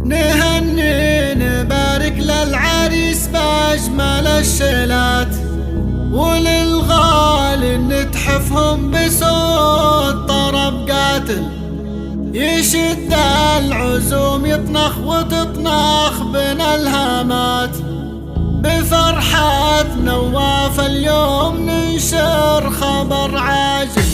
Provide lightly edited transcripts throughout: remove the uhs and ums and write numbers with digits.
نهني نبارك للعريس بأجمل الشيلات، وللغالي نتحفهم بصوت طرب قاتل يشد العزوم، يطنخ وتطنخ بنا الهامات. بفرحة نواف اليوم ننشر خبر عاجل،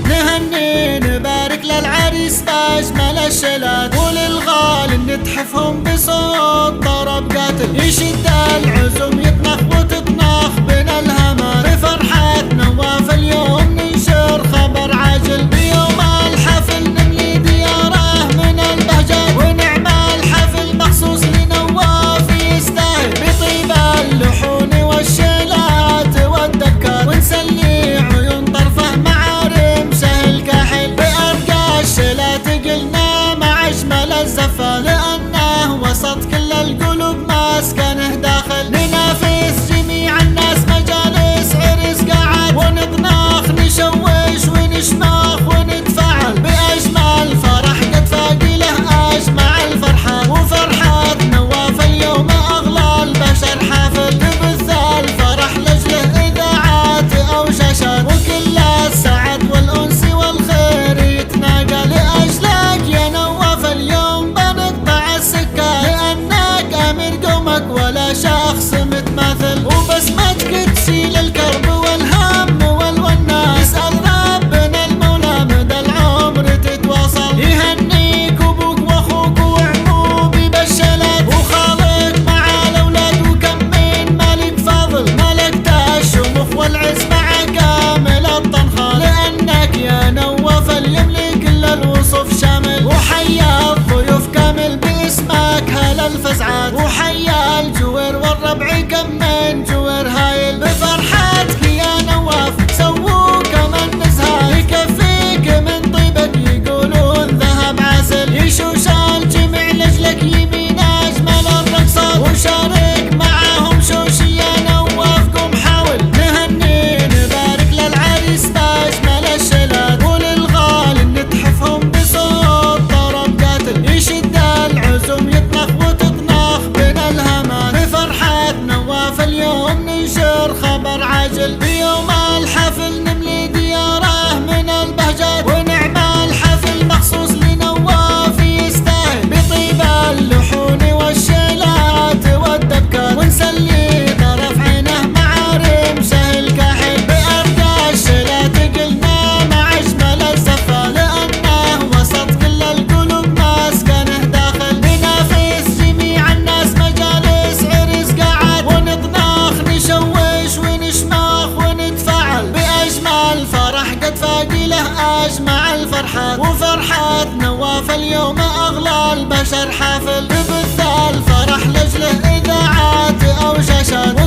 نهني نبارك للعريس بأجمل الشيلات، وللغالي نتحفهم بصوت طرب قاتل يشد العزوم، يطنخ وتطنخ بنا الهامات. بفرحة نواف اليوم ننشر خبر عاجل، بيوم الحفل نملي دياره من البهجات، ونعمل حفل مخصوص لنواف يستاهل، بطيب اللحون والشيلات والدبكات، ونسلي عيون طرفه مع رمشه الكاحل. بأرقى الشيلات قلنا مع أجمل الزفات، لأنه وسط كل القلوب مسكنه داخل. ننافس جميع الناس مجالس عرس قاعات، ونطنخ نشوش ونشمخ ونتفاعل، بأجمل فرح قد فاقي له أجمع الفرحات. وفرحة نواف اليوم أغلى البشر حافل، تبث الفرح لأجله إذاعات أو شاشات، وكل السعد والأنس والخير يتناقل. لأجلك يا نواف اليوم بنقطع السكة، لأنك أمير قومك ولا شخص متماثل، وبسمتك تشيل الكرب والهم والوناس. نسأل ربنا المولى مدى العمر تتواصل، يهنيك أبوك وأخوك وعمومي بالشيلات، وخالك مع الأولاد وكم من ملك فاضل، ملكت الشموخ والعز مع كامل الطنخال. لأنك يا نواف اليملي كل الوصف شامل، وحيا الضيوف كامل باسمك هلا الفزعات، وحيا الجوير والربع كم من جوير هايل. بفرحتك يا نواف سووا كمان نزهات، يكفيك من طيبك يقولون ذهب عسل، يشوش الجميع لجلك يبين أجمل الرقصات، وشارك معاهم شوش يا نواف قم حاول. نهني نبارك للعريس بأجمل الشيلات، وللغالي نتحفهم بصوت طرب قاتل يشد العزوم، يطنخ وتطنخ بنا الهامات. بفرحة نواف اليوم ننشر خبر عاجل، بيوم الحفل نملي دياره من البهجات، ونعمل حفل مخصوص لنواف يستاهل، بطيب اللحون والشيلات والدبكات، ونسلي طرف عينه مع رمشه الكاحل. بأرقى الشيلات قلنا مع أجمل الزفات، لأنه وسط كل القلوب مسكنه داخل. ننافس جميع الناس مجالس عرس قاعات، ونطنخ نشوش ونشمخ ونتفاعل، بأجمل فرح قد فاقي له أجمع الفرحات. وفرحة نواف اليوم أغلى البشر حافل، تبث الفرح لأجله إذاعات أو شاشات،